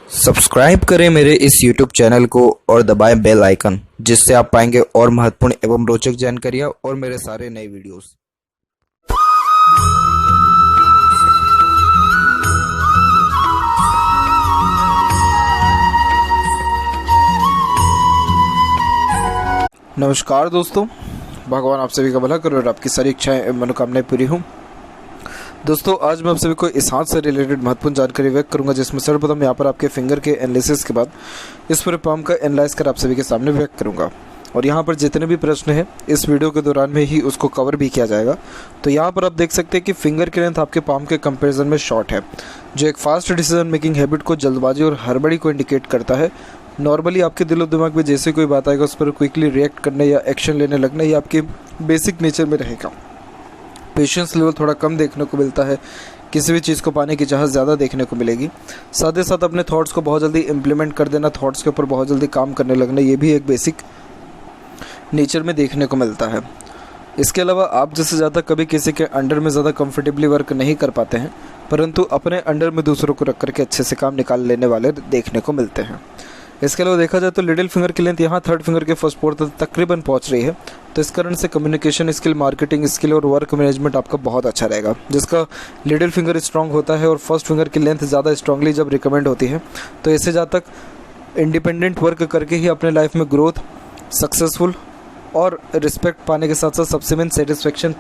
Subscribe करें मेरे इस YouTube चैनल को और दबाएं बेल आइकन, जिससे आप पाएंगे और महत्वपूर्ण एवं रोचक जानकारियां और मेरे सारे नए वीडियोस। नमस्कार दोस्तों, भगवान आप सभी का भला करे और आपकी सारी इच्छाएं एवं मनोकामनाएं पूरी हों। दोस्तों, आज मैं आप सभी को इस हाथ से रिलेटेड महत्वपूर्ण जानकारी व्यक्त करूंगा, जिसमें सर्वप्रथम यहाँ पर आपके फिंगर के एनालिसिस के बाद इस पूरे पाम का एनालाइज कर आप सभी के सामने व्यक्त करूंगा। और यहाँ पर जितने भी प्रश्न हैं इस वीडियो के दौरान में ही उसको कवर भी किया जाएगा। तो यहाँ पर आप देख सकते हैं कि फिंगर की लेंथ आपके पाम के कंपेरिजन में शॉर्ट है, जो एक फास्ट डिसीजन मेकिंग हैबिट को, जल्दबाजी और हड़बड़ी को इंडिकेट करता है। नॉर्मली आपके दिलो दिमाग में जैसे कोई बात आएगा उस पर क्विकली रिएक्ट करने या एक्शन लेने लगना, ये आपके बेसिक नेचर में रहेगा। पेशेंस लेवल थोड़ा कम देखने को मिलता है, किसी भी चीज़ को पाने की चाहत ज़्यादा देखने को मिलेगी। साथ ही साथ अपने थॉट्स को बहुत जल्दी इम्प्लीमेंट कर देना, थॉट्स के ऊपर बहुत जल्दी काम करने लगना, ये भी एक बेसिक नेचर में देखने को मिलता है। इसके अलावा आप जैसे ज़्यादा कभी किसी के अंडर में ज़्यादा कंफर्टेबली वर्क नहीं कर पाते हैं, परंतु अपने अंडर में दूसरों को रख करके अच्छे से काम निकाल लेने वाले देखने को मिलते हैं। इसके अलावा देखा जाए तो लिटिल फिंगर की लेंथ यहाँ थर्ड फिंगर के फर्स्ट पोर तक तकरीबन पहुँच रही है। तो इस कारण से कम्युनिकेशन स्किल, मार्केटिंग स्किल और वर्क मैनेजमेंट आपका बहुत अच्छा रहेगा। जिसका लिटिल फिंगर स्ट्रांग होता है और फर्स्ट फिंगर की लेंथ ज़्यादा स्ट्रांगली जब रिकमेंड होती है, तो ऐसे जहाँ तक इंडिपेंडेंट वर्क करके ही अपने लाइफ में ग्रोथ, सक्सेसफुल और रिस्पेक्ट पाने के साथ साथ सबसे मेन सेटिस्फेक्शन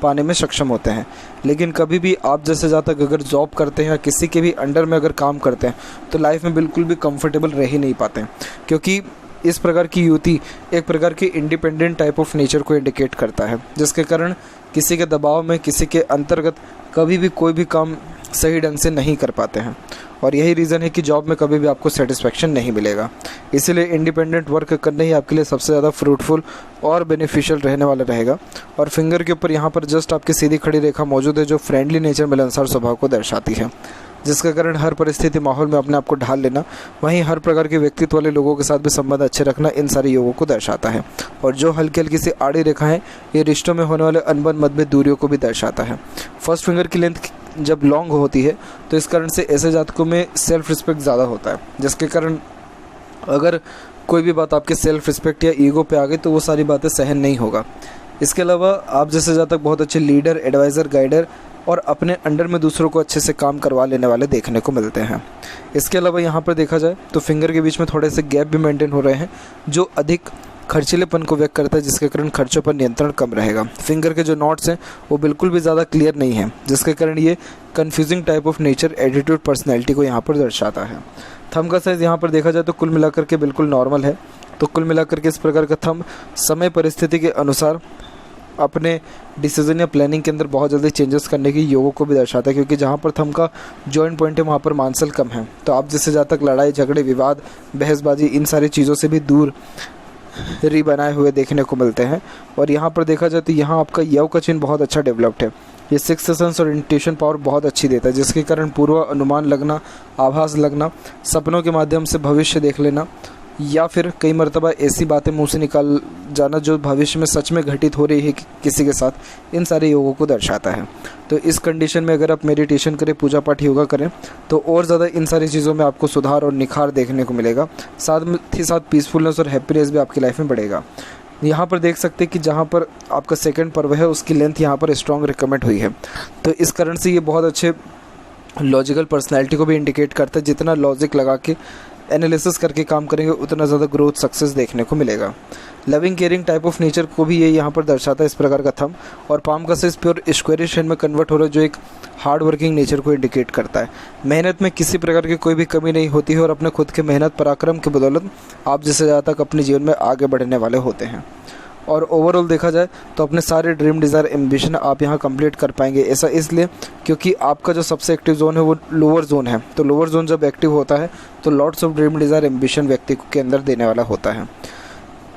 पाने में सक्षम होते हैं। लेकिन कभी भी आप जैसे जहाँ तक अगर जॉब करते हैं या किसी के भी अंडर में अगर काम करते हैं तो लाइफ में बिल्कुल भी कंफर्टेबल रह ही नहीं पाते हैं, क्योंकि इस प्रकार की युति एक प्रकार की इंडिपेंडेंट टाइप ऑफ नेचर को इंडिकेट करता है, जिसके कारण किसी के दबाव में, किसी के अंतर्गत कभी भी कोई भी काम सही ढंग से नहीं कर पाते हैं। और यही रीज़न है कि जॉब में कभी भी आपको सेटिस्फेक्शन नहीं मिलेगा। इसीलिए इंडिपेंडेंट वर्क करना ही आपके लिए सबसे ज़्यादा फ्रूटफुल और बेनिफिशियल रहने वाला रहेगा। और फिंगर के ऊपर यहाँ पर जस्ट आपकी सीधी खड़ी रेखा मौजूद है, जो फ्रेंडली नेचर, मिलनसार स्वभाव को दर्शाती है, जिसके कारण हर परिस्थिति माहौल में अपने आप को ढाल लेना, वहीं हर प्रकार के व्यक्तित्व वाले लोगों के साथ भी संबंध अच्छे रखना, इन सारे योगों को दर्शाता है। और जो हल्की हल्की सी आड़ी रेखा है, ये रिश्तों में होने वाले अनबन, मतभेद, दूरियों को भी दर्शाता है। फर्स्ट फिंगर की लेंथ जब लॉन्ग होती है तो इस कारण से ऐसे जातकों में सेल्फ रिस्पेक्ट ज़्यादा होता है, जिसके कारण अगर कोई भी बात आपके सेल्फ रिस्पेक्ट या ईगो पे आ गई तो वो सारी बातें सहन नहीं होगा। इसके अलावा आप जैसे जातक बहुत अच्छे लीडर, एडवाइज़र, गाइडर और अपने अंडर में दूसरों को अच्छे से काम करवा लेने वाले देखने को मिलते हैं। इसके अलावा यहाँ पर देखा जाए तो फिंगर के बीच में थोड़े से गैप भी मेंटेन हो रहे हैं, जो अधिक खर्चीलेपन को व्यक्त करता है, जिसके कारण खर्चों पर नियंत्रण कम रहेगा। फिंगर के जो नॉट्स हैं वो बिल्कुल भी ज़्यादा क्लियर नहीं है, जिसके कारण ये confusing type of nature, attitude, personality को यहाँ पर दर्शाता है। थंब का साइज़ यहाँ पर देखा जाए तो कुल मिलाकर के बिल्कुल नॉर्मल है। तो कुल मिलाकर के इस प्रकार का थंब समय परिस्थिति के अनुसार अपने डिसीजन या प्लानिंग के अंदर बहुत जल्दी चेंजेस करने की योगों को भी दर्शाता है, क्योंकि जहाँ पर थंब का जॉइंट पॉइंट है वहाँ पर मानसल कम है। तो आप जिससे जहाँ तक लड़ाई झगड़े, विवाद, बहसबाजी, इन सारी चीज़ों से भी दूर बनाए हुए देखने को मिलते हैं। और यहाँ पर देखा जाए तो यहाँ आपका यव का चिन्ह बहुत अच्छा डेवलप्ड है। ये सिक्स्थ सेंस और इंट्यूशन पावर बहुत अच्छी देता है, जिसके कारण पूर्व अनुमान लगना, आभास लगना, सपनों के माध्यम से भविष्य देख लेना, या फिर कई मर्तबा ऐसी बातें मुंह से निकाल जाना जो भविष्य में सच में घटित हो रही है किसी के साथ, इन सारे योगों को दर्शाता है। तो इस कंडीशन में अगर आप मेडिटेशन करें, पूजा पाठ, योगा करें तो और ज़्यादा इन सारी चीज़ों में आपको सुधार और निखार देखने को मिलेगा। साथ ही साथ पीसफुलनेस और हैप्पीनेस भी आपकी लाइफ में बढ़ेगा। यहाँ पर देख सकते हैं कि जहाँ पर आपका सेकंड पर्व है उसकी लेंथ यहाँ पर स्ट्रॉन्ग रिकमेंड हुई है। तो इस कारण से ये बहुत अच्छे लॉजिकल पर्सनैलिटी को भी इंडिकेट करता है। जितना लॉजिक लगा के एनालिसिस करके काम करेंगे उतना ज़्यादा ग्रोथ, सक्सेस देखने को मिलेगा। Loving, caring type of nature को भी ये यहाँ पर दर्शाता है, इस प्रकार का थंब। और पाम का साइज प्योर स्क्वायरिश शेप में कन्वर्ट हो रहा है, जो एक हार्ड वर्किंग नेचर को इंडिकेट करता है। मेहनत में किसी प्रकार की कोई भी कमी नहीं होती है और अपने खुद के मेहनत, पराक्रम की बदौलत आप जिससे ज़्यादा तक अपने जीवन में आगे बढ़ने वाले होते हैं। और ओवरऑल देखा जाए तो अपने सारे ड्रीम, डिज़ायर, एम्बिशन आप यहाँ कंप्लीट कर पाएंगे। ऐसा इसलिए क्योंकि आपका जो सबसे एक्टिव जोन है वो लोअर जोन है। तो लोअर जोन जब एक्टिव होता है तो lots of dream, desire, ambition व्यक्ति के अंदर देने वाला होता है।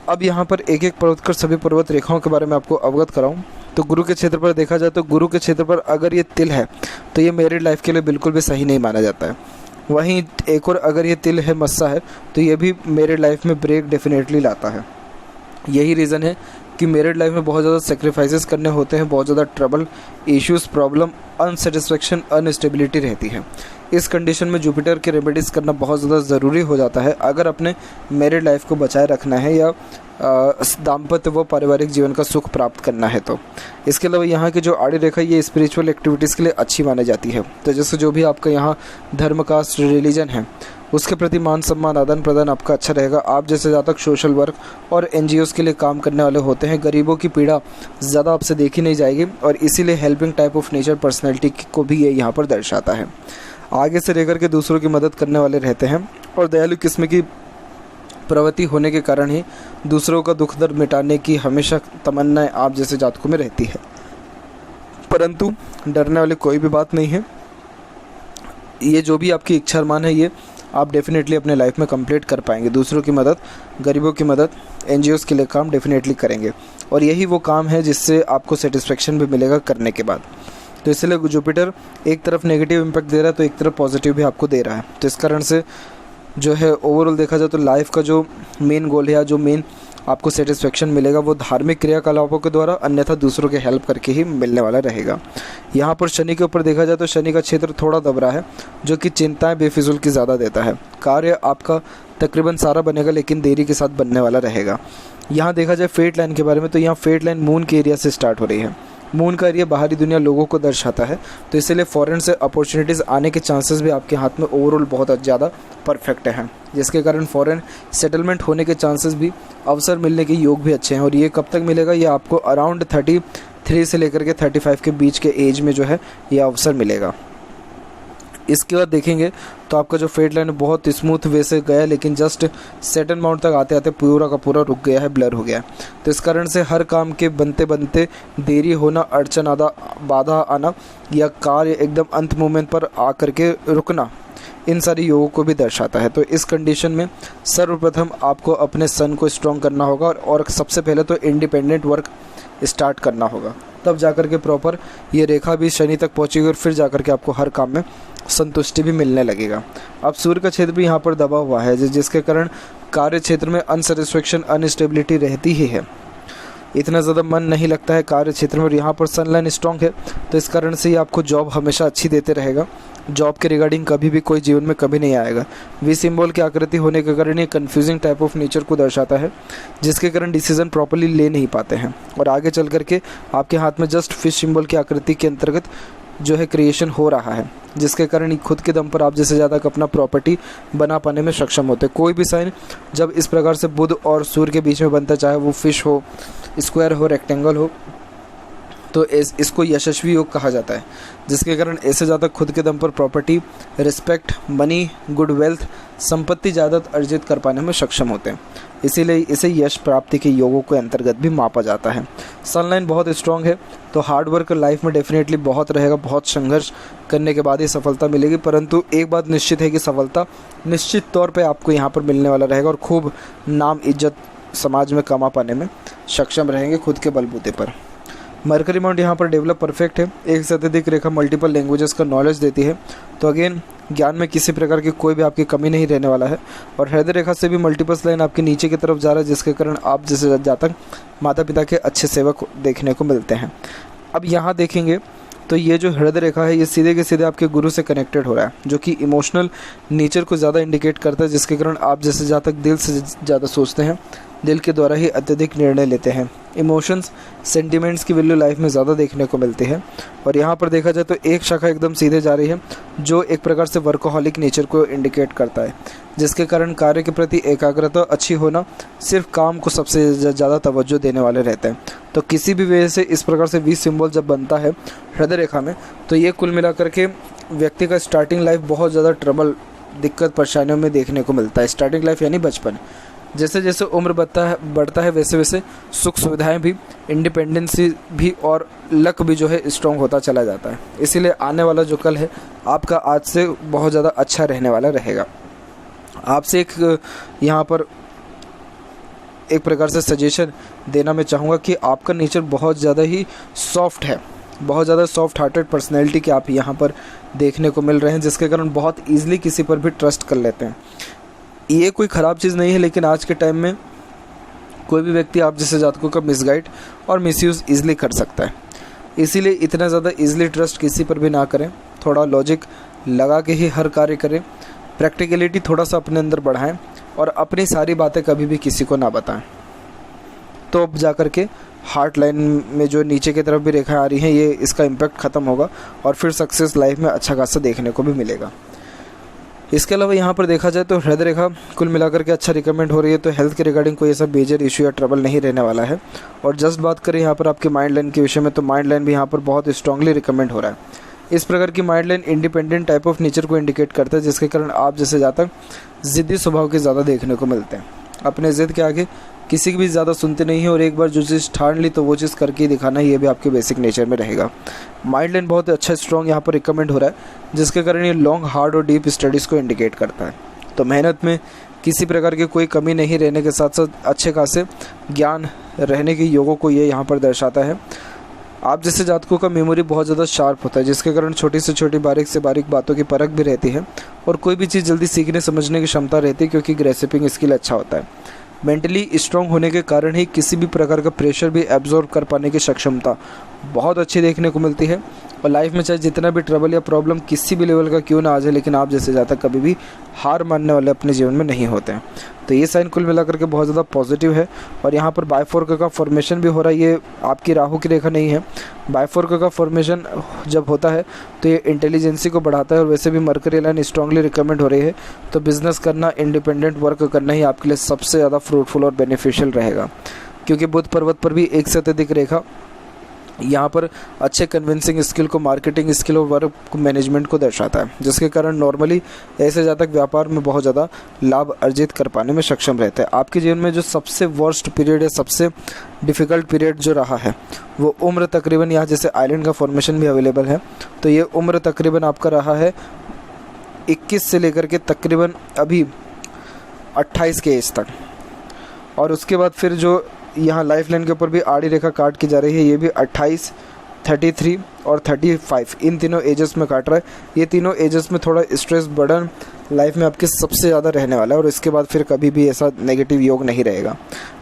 अब यहाँ पर एक एक पर्वत कर सभी पर्वत रेखाओं के बारे में आपको अवगत कराऊँ तो गुरु के क्षेत्र पर देखा जाए तो गुरु के क्षेत्र पर अगर ये तिल है तो ये मैरिड लाइफ के लिए बिल्कुल भी सही नहीं माना जाता है। वहीं एक और अगर ये तिल है, मस्सा है, तो ये भी मैरिड लाइफ में ब्रेक डेफिनेटली लाता है। यही रीज़न है कि मैरिड लाइफ में बहुत ज़्यादा सेक्रीफाइसेस करने होते हैं, बहुत ज़्यादा trouble, issues, problem, unsatisfaction, unstability रहती है। इस कंडीशन में जुपिटर के रेमेडीज़ करना बहुत ज़्यादा ज़रूरी हो जाता है अगर अपने मैरिड लाइफ को बचाए रखना है या दाम्पत्य व पारिवारिक जीवन का सुख प्राप्त करना है। तो इसके अलावा यहाँ की जो आड़ी रेखा ये स्पिरिचुअल एक्टिविटीज़ के लिए अच्छी मानी जाती है। तो जैसे जो भी आपका यहाँ धर्म, कास्ट, रिलीजन है उसके प्रति मान सम्मान, आदान प्रदान आपका अच्छा रहेगा। आप जैसे जातक सोशल वर्क और NGOs के लिए काम करने वाले होते हैं, गरीबों की पीड़ा ज़्यादा आपसे देखी नहीं जाएगी और इसीलिए helping type of nature personality को भी ये यहाँ पर दर्शाता है। आगे से लेकर के दूसरों की मदद करने वाले रहते हैं और दयालु किस्म की प्रवृत्ति होने के कारण ही दूसरों का दुख दर्द मिटाने की हमेशा तमन्नाएं आप जैसे जातकों में रहती है। परंतु डरने वाली कोई भी बात नहीं है। ये जो भी आपकी इच्छा अरमान है ये आप डेफिनेटली अपने लाइफ में कंप्लीट कर पाएंगे। दूसरों की मदद, गरीबों की मदद, NGOs के लिए काम डेफिनेटली करेंगे और यही वो काम है जिससे आपको सेटिस्फेक्शन भी मिलेगा करने के बाद। तो इसलिए जुपिटर एक तरफ नेगेटिव इम्पैक्ट दे रहा है तो एक तरफ पॉजिटिव भी आपको दे रहा है। तो इस कारण से जो है ओवरऑल देखा जाए तो लाइफ का जो मेन गोल है या जो मेन आपको सेटिस्फेक्शन मिलेगा वो धार्मिक क्रियाकलापों के द्वारा, अन्यथा दूसरों के हेल्प करके ही मिलने वाला रहेगा। यहाँ पर शनि के ऊपर देखा जाए तो शनि का क्षेत्र थोड़ा दबरा है जो कि चिंताएं बेफिजूल की ज़्यादा देता है। कार्य आपका तकरीबन सारा बनेगा लेकिन देरी के साथ बनने वाला रहेगा। यहाँ देखा जाए फेट लाइन के बारे में तो यहाँ फेट लाइन मून के एरिया से स्टार्ट हो रही है। मून का एरिया बाहरी दुनिया लोगों को दर्शाता है तो इसलिए फॉरेन से अपॉर्चुनिटीज़ आने के चांसेस भी आपके हाथ में ओवरऑल बहुत ज़्यादा परफेक्ट हैं, जिसके कारण फॉरेन सेटलमेंट होने के चांसेस भी, अवसर मिलने के योग भी अच्छे हैं। और ये कब तक मिलेगा, ये आपको अराउंड 33 से लेकर के 35 के बीच के एज में जो है ये अवसर मिलेगा। इसके बाद देखेंगे तो आपका जो फेट लाइन बहुत स्मूथ वे से गया लेकिन जस्ट सेटन माउंट तक आते आते पूरा का पूरा रुक गया है, ब्लर हो गया है। तो इस कारण से हर काम के बनते बनते देरी होना, अड़चन बाधा आना या कार्य एकदम अंत मोमेंट पर आकर के रुकना, इन सारी योगों को भी दर्शाता है। तो इस कंडीशन में सर्वप्रथम आपको अपने सन को स्ट्रॉन्ग करना होगा और सबसे पहले तो इंडिपेंडेंट वर्क स्टार्ट करना होगा, तब जाकर के प्रॉपर ये रेखा भी शनि तक पहुंचेगी और फिर जाकर के आपको हर काम में संतुष्टि भी मिलने लगेगा। अब सूर्य का क्षेत्र भी यहाँ पर दबा हुआ है जिसके कारण कार्य क्षेत्र में अनसेटिस्फेक्शन, अनस्टेबिलिटी रहती ही है। इतना ज़्यादा मन नहीं लगता है कार्य क्षेत्र में और यहाँ पर सनलाइन स्ट्रॉन्ग है तो इस कारण से ये आपको जॉब हमेशा अच्छी देते रहेगा। जॉब के रिगार्डिंग कभी भी कोई जीवन में कभी नहीं आएगा। वी सिंबल की आकृति होने के कारण ये कन्फ्यूजिंग टाइप ऑफ नेचर को दर्शाता है जिसके कारण डिसीजन प्रॉपर्ली ले नहीं पाते हैं और आगे चल करके आपके हाथ में जस्ट फिश सिंबल की आकृति के अंतर्गत जो है क्रिएशन हो रहा है, जिसके कारण खुद के दम पर आप जैसे ज़्यादा अपना प्रॉपर्टी बना पाने में सक्षम होते हैं। कोई भी साइन जब इस प्रकार से बुध और सूर्य के बीच में बनता, चाहे वो फिश हो, स्क्वायर हो, रेक्टेंगल हो, तो इसको यशस्वी योग कहा जाता है, जिसके कारण ऐसे ज़्यादा खुद के दम पर property, respect, money, good wealth, संपत्ति ज़्यादा अर्जित कर पाने में सक्षम होते हैं। इसीलिए इसे यश प्राप्ति के योगों के अंतर्गत भी मापा जाता है। सनलाइन बहुत स्ट्रॉन्ग है तो हार्ड वर्क लाइफ में डेफिनेटली बहुत रहेगा, बहुत संघर्ष करने के बाद ही सफलता मिलेगी। परंतु एक बात निश्चित है कि सफलता निश्चित तौर पे आपको यहाँ पर मिलने वाला रहेगा और खूब नाम इज्जत समाज में कमा पाने में सक्षम रहेंगे खुद के बलबूते पर। मरकरी माउंट यहाँ पर डेवलप परफेक्ट है। एक से अधिक रेखा मल्टीपल लैंग्वेजेस का नॉलेज देती है तो अगेन ज्ञान में किसी प्रकार की कोई भी आपकी कमी नहीं रहने वाला है। और हृदय रेखा से भी मल्टीपल्स लाइन आपके नीचे की तरफ जा रहा है, जिसके कारण आप जैसे जातक माता पिता के अच्छे सेवक देखने को मिलते हैं। अब यहाँ देखेंगे तो ये जो हृदय रेखा है ये सीधे के सीधे आपके गुरु से कनेक्टेड हो रहा है, जो कि इमोशनल नेचर को ज़्यादा इंडिकेट करता है, जिसके कारण आप जैसे जातक दिल से ज़्यादा सोचते हैं, दिल के द्वारा ही अत्यधिक निर्णय लेते हैं। इमोशंस, सेंटिमेंट्स की वैल्यू लाइफ में ज़्यादा देखने को मिलती है। और यहाँ पर देखा जाए तो एक शाखा एकदम सीधे जा रही है जो एक प्रकार से वर्कोहॉलिक नेचर को इंडिकेट करता है, जिसके कारण कार्य के प्रति एकाग्रता अच्छी होना, सिर्फ काम को सबसे ज़्यादा तवज्जो देने वाले रहते हैं। तो किसी भी वजह से इस प्रकार से वी सिंबल जब बनता है हृदय रेखा में तो ये कुल मिलाकर के व्यक्ति का स्टार्टिंग लाइफ बहुत ज़्यादा ट्रबल, दिक्कत, परेशानियों में देखने को मिलता है। स्टार्टिंग लाइफ यानी बचपन। जैसे जैसे उम्र बढ़ता है वैसे वैसे सुख सुविधाएं भी, इंडिपेंडेंसी भी और लक भी जो है स्ट्रॉन्ग होता चला जाता है। इसीलिए आने वाला जो कल है आपका आज से बहुत ज़्यादा अच्छा रहने वाला रहेगा। आपसे एक यहाँ पर एक प्रकार से सजेशन देना मैं चाहूँगा कि आपका नेचर बहुत ज़्यादा ही सॉफ्ट है, बहुत ज़्यादा सॉफ्ट हार्टेड पर्सनैलिटी के आप यहाँ पर देखने को मिल रहे हैं, जिसके कारण बहुत ईजिली किसी पर भी ट्रस्ट कर लेते हैं। ये कोई ख़राब चीज़ नहीं है, लेकिन आज के टाइम में कोई भी व्यक्ति आप जैसे जातकों का मिसगाइड और मिसयूज़ ईजिली कर सकता है। इसीलिए इतना ज़्यादा ईजिली ट्रस्ट किसी पर भी ना करें, थोड़ा लॉजिक लगा के ही हर कार्य करें, प्रैक्टिकलिटी थोड़ा सा अपने अंदर बढ़ाएं और अपनी सारी बातें कभी भी किसी को ना बताएं। तो अब जा कर के हार्ट लाइन में जो नीचे की तरफ भी रेखाएं आ रही हैं, ये इसका इम्पैक्ट ख़त्म होगा और फिर सक्सेस लाइफ में अच्छा खासा देखने को भी मिलेगा। इसके अलावा यहाँ पर देखा जाए तो हृदय रेखा कुल मिलाकर के अच्छा रिकमेंड हो रही है, तो हेल्थ के रिगार्डिंग कोई ऐसा मेजर इशू या ट्रबल नहीं रहने वाला है। और जस्ट बात करें यहाँ पर आपके माइंड लाइन के विषय में, तो माइंड लाइन भी यहाँ पर बहुत स्ट्रांगली रिकमेंड हो रहा है। इस प्रकार की mind line independent type of nature को इंडिकेट करता है, जिसके कारण आप जैसे जातक ज़िद्दी स्वभाव के ज़्यादा देखने को मिलते हैं। अपने ज़िद के आगे किसी की भी ज़्यादा सुनते नहीं हैं और एक बार जो चीज़ ठान ली तो वो चीज़ करके ही दिखाना, ये भी आपके बेसिक नेचर में रहेगा। माइंड लाइन बहुत अच्छा स्ट्रॉन्ग यहाँ पर रिकमेंड हो रहा है, जिसके कारण ये लॉन्ग हार्ड और डीप स्टडीज़ को इंडिकेट करता है। तो मेहनत में किसी प्रकार की कोई कमी नहीं रहने के साथ साथ अच्छे खासे ज्ञान रहने के योगों को ये यहाँ पर दर्शाता है। आप जैसे जातकों का मेमोरी बहुत ज़्यादा शार्प होता है, जिसके कारण छोटी से छोटी बारीक से बारीक बातों की परख भी रहती है और कोई भी चीज़ जल्दी सीखने समझने की क्षमता रहती है, क्योंकि ग्रेसिपिंग स्किल अच्छा होता है। मेंटली स्ट्रांग होने के कारण ही किसी भी प्रकार का प्रेशर भी एब्जॉर्ब कर पाने की सक्षमता बहुत अच्छी देखने को मिलती है। और लाइफ में चाहे जितना भी ट्रबल या प्रॉब्लम किसी भी लेवल का क्यों ना आ जाए, लेकिन आप जैसे जातक कभी भी हार मानने वाले अपने जीवन में नहीं होते हैं। तो ये साइन कुल मिलाकर के बहुत ज़्यादा पॉजिटिव है। और यहाँ पर बायफोर्क का फॉर्मेशन भी हो रहा है, ये आपकी राहु की रेखा नहीं है। बायफोर्क का फॉर्मेशन जब होता है तो ये इंटेलिजेंसी को बढ़ाता है और वैसे भी मरकरी लाइन स्ट्रांगली रिकमेंड हो रही है, तो बिज़नेस करना, इंडिपेंडेंट वर्क करना ही आपके लिए सबसे ज़्यादा फ्रूटफुल और बेनिफिशियल रहेगा। क्योंकि बुध पर्वत पर भी एक से अत्यधिक रेखा यहाँ पर अच्छे कन्विंसिंग स्किल को, मार्केटिंग स्किल और वर्क मैनेजमेंट को दर्शाता है, जिसके कारण नॉर्मली ऐसे जातक व्यापार में बहुत ज़्यादा लाभ अर्जित कर पाने में सक्षम रहते हैं। आपके जीवन में जो सबसे वर्स्ट पीरियड है, सबसे डिफ़िकल्ट पीरियड जो रहा है, वो उम्र तकरीबन, यहाँ जैसे आइलैंड का फॉर्मेशन भी अवेलेबल है, तो ये उम्र तकरीबन आपका रहा है 21 से लेकर के तकरीबन अभी 28 के एज तक। और उसके बाद फिर जो यहाँ लाइफ लाइन के ऊपर भी आड़ी रेखा काट की जा रही है, ये भी 28, 33 और 35 इन तीनों एजेस में काट रहा है। ये तीनों एजेस में थोड़ा स्ट्रेस बर्डन लाइफ में आपके सबसे ज़्यादा रहने वाला है और इसके बाद फिर कभी भी ऐसा नेगेटिव योग नहीं रहेगा।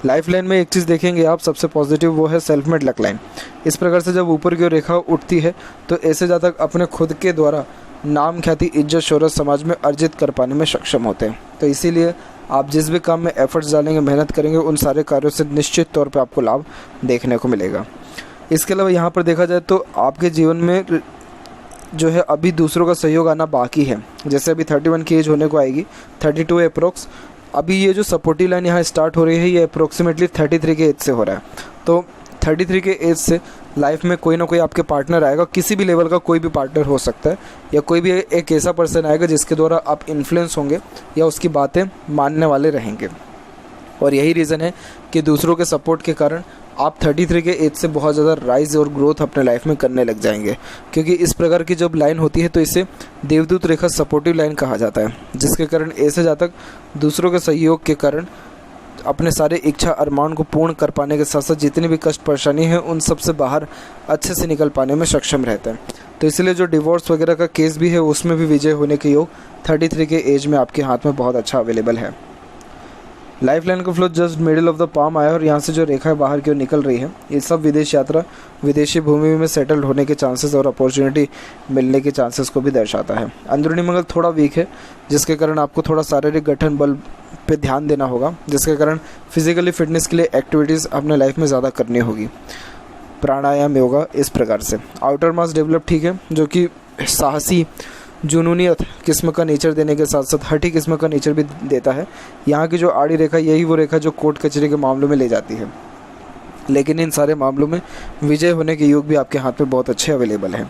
लाइफ लाइन में एक चीज़ देखेंगे आप सबसे पॉजिटिव, वो है सेल्फ मेड लक लाइन। इस प्रकार से जब ऊपर की ओर रेखा उठती है तो ऐसे जातक अपने खुद के द्वारा नाम, ख्याति, इज्जत, शोहरत समाज में अर्जित कर पाने में सक्षम होते हैं। तो इसीलिए आप जिस भी काम में एफर्ट्स डालेंगे, मेहनत करेंगे, उन सारे कार्यों से निश्चित तौर पे आपको लाभ देखने को मिलेगा। इसके अलावा यहाँ पर देखा जाए तो आपके जीवन में जो है अभी दूसरों का सहयोग आना बाकी है। जैसे अभी 31 की एज होने को आएगी, 32 अप्रोक्स, अभी ये जो सपोर्टिव लाइन यहाँ स्टार्ट हो रही है ये अप्रोक्सीमेटली 33 के एज से हो रहा है। तो 33 के एज से लाइफ में कोई ना कोई आपके पार्टनर आएगा, किसी भी लेवल का कोई भी पार्टनर हो सकता है, या कोई भी एक ऐसा पर्सन आएगा जिसके द्वारा आप इन्फ्लुएंस होंगे या उसकी बातें मानने वाले रहेंगे। और यही रीज़न है कि दूसरों के सपोर्ट के कारण आप 33 के एज से बहुत ज़्यादा राइज और ग्रोथ अपने लाइफ में करने लग जाएंगे। क्योंकि इस प्रकार की जब लाइन होती है तो इसे देवदूत रेखा सपोर्टिव लाइन कहा जाता है, जिसके कारण ऐसे जातक दूसरों के सहयोग के कारण अपने सारे इच्छा अरमान को पूर्ण कर पाने के साथ साथ जितनी भी कष्ट परेशानी है उन सब से बाहर अच्छे से निकल पाने में सक्षम रहते हैं। तो इसलिए जो डिवोर्स वगैरह का केस भी है उसमें भी विजय होने के योग 33 के एज में आपके हाथ में बहुत अच्छा अवेलेबल है। लाइफ लाइन का flow just middle of the palm आया और यहाँ से जो रेखा बाहर की ओर निकल रही है, ये सब विदेश यात्रा, विदेशी भूमि में सेटल्ड होने के चांसेस और अपॉर्चुनिटी मिलने के चांसेस को भी दर्शाता है। अंदरूनी मंगल थोड़ा वीक है, जिसके कारण आपको थोड़ा शारीरिक गठन बल पे ध्यान देना होगा, जिसके कारण फिजिकली फिटनेस के लिए एक्टिविटीज़ अपने लाइफ में ज़्यादा करनी होगी, प्राणायाम, योगा, इस प्रकार से। आउटर मास डेवलप ठीक है, जो कि साहसी, जुनूनियत किस्म का नेचर देने के साथ साथ हठी किस्म का नेचर भी देता है। यहाँ की जो आड़ी रेखा, यही वो रेखा जो कोर्ट कचहरी के मामलों में ले जाती है, लेकिन इन सारे मामलों में विजय होने के योग भी आपके हाथ में बहुत अच्छे अवेलेबल हैं।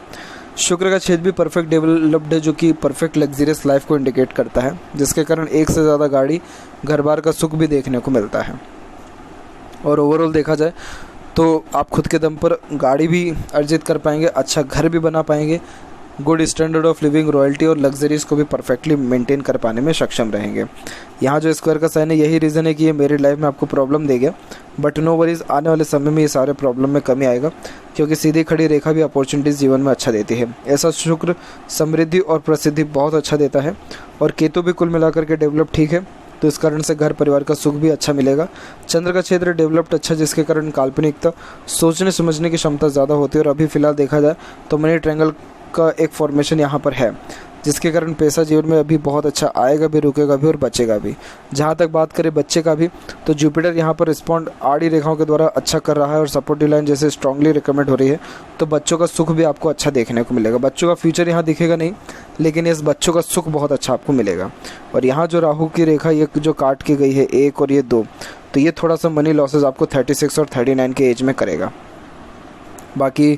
शुक्र का छेद भी परफेक्ट डेवलप्ड है, जो कि परफेक्ट लग्जरियस लाइफ को इंडिकेट करता है, जिसके कारण एक से ज़्यादा गाड़ी, घर बार का सुख भी देखने को मिलता है। और ओवरऑल देखा जाए तो आप खुद के दम पर गाड़ी भी अर्जित कर पाएंगे, अच्छा घर भी बना पाएंगे, good standard of living, royalty और लग्जरीज को भी परफेक्टली मेंटेन कर पाने में सक्षम रहेंगे। यहाँ जो स्क्वायर का साइन है, यही रीज़न है कि ये मेरी लाइफ में आपको प्रॉब्लम देगा, बट नो वरीज, आने वाले समय में ये सारे प्रॉब्लम में कमी आएगा, क्योंकि सीधी खड़ी रेखा भी अपॉर्चुनिटीज़ जीवन में अच्छा देती है। ऐसा शुक्र समृद्धि और प्रसिद्धि बहुत अच्छा देता है। और केतु भी कुल मिलाकर के डेवलप ठीक है, तो इस कारण से घर परिवार का सुख भी अच्छा मिलेगा। चंद्र का क्षेत्र डेवलप्ड अच्छा, जिसके कारण काल्पनिकता, सोचने समझने की क्षमता ज़्यादा होती है। और अभी फ़िलहाल देखा जाए तो मनी ट्रायंगल का एक फॉर्मेशन यहाँ पर है, जिसके कारण पैसा जीवन में अभी बहुत अच्छा आएगा भी, रुकेगा भी और बचेगा भी। जहाँ तक बात करें बच्चे का भी, तो जुपिटर यहाँ पर रिस्पॉन्ड आड़ी रेखाओं के द्वारा अच्छा कर रहा है और सपोर्टिव लाइन जैसे स्ट्रांगली रिकमेंड हो रही है, तो बच्चों का सुख भी आपको अच्छा देखने को मिलेगा। बच्चों का फ्यूचर यहाँ दिखेगा नहीं, लेकिन इस बच्चों का सुख बहुत अच्छा आपको मिलेगा। और यहाँ जो राहु की रेखा ये जो काट की गई है 1 और ये 2, तो ये थोड़ा सा मनी लॉसेज आपको 36 और 39 के एज में करेगा। बाकी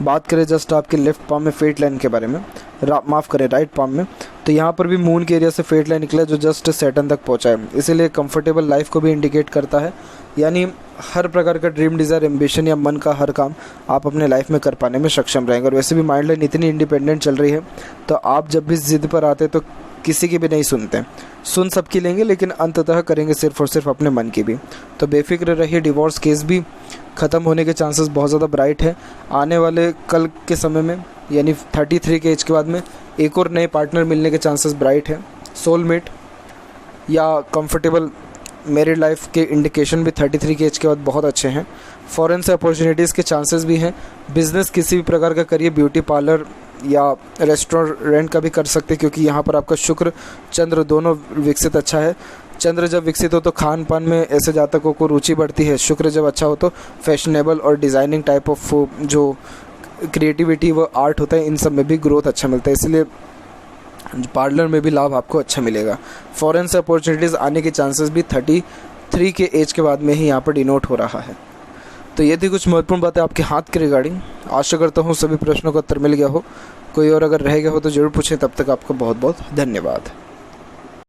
बात करें जस्ट आपके लेफ्ट पाम में फेट लाइन के बारे में, माफ़ करें राइट पाम में, तो यहाँ पर भी मून के एरिया से फेट लाइन निकला जो जस्ट सैटर्न तक पहुँचा है, इसीलिए कंफर्टेबल लाइफ को भी इंडिकेट करता है। यानी हर प्रकार का ड्रीम डिज़ायर एम्बिशन या मन का हर काम आप अपने लाइफ में कर पाने में सक्षम रहेंगे। और वैसे भी माइंड लाइन इतनी इंडिपेंडेंट चल रही है, तो आप जब भी ज़िद पर आते तो किसी की भी नहीं सुनते, सुन सबकी लेंगे, लेकिन अंततः करेंगे सिर्फ और सिर्फ अपने मन की भी। तो बेफिक्र रहिए, डिवोर्स केस भी ख़त्म होने के चांसेस बहुत ज़्यादा ब्राइट है। आने वाले कल के समय में यानी 33 के एज के बाद में एक और नए पार्टनर मिलने के चांसेस ब्राइट है। सोलमेट या कंफर्टेबल मैरिड लाइफ के इंडिकेशन भी 33 के एज के बाद बहुत अच्छे हैं। फॉरेन से अपॉर्चुनिटीज़ के चांसेस भी हैं। बिज़नेस किसी भी प्रकार का करिए, ब्यूटी पार्लर या रेस्टोरेंट का भी कर सकते हैं, क्योंकि यहाँ पर आपका शुक्र चंद्र दोनों विकसित अच्छा है। चंद्र जब विकसित हो तो खान पान में ऐसे जातकों को रुचि बढ़ती है। शुक्र जब अच्छा हो तो फैशनेबल और डिज़ाइनिंग टाइप ऑफ जो क्रिएटिविटी वो आर्ट होता है, इन सब में भी ग्रोथ अच्छा मिलता है, इसलिए पार्लर में भी लाभ आपको अच्छा मिलेगा। फॉरेन से अपॉर्चुनिटीज़ आने के चांसेस भी 33 के एज के बाद में ही यहाँ पर डिनोट हो रहा है। तो ये थी कुछ महत्वपूर्ण बातें आपके हाथ के रिगार्डिंग। आशा करता हूँ सभी प्रश्नों का उत्तर मिल गया हो। कोई और अगर रह गया हो तो ज़रूर पूछें। तब तक आपका बहुत बहुत धन्यवाद।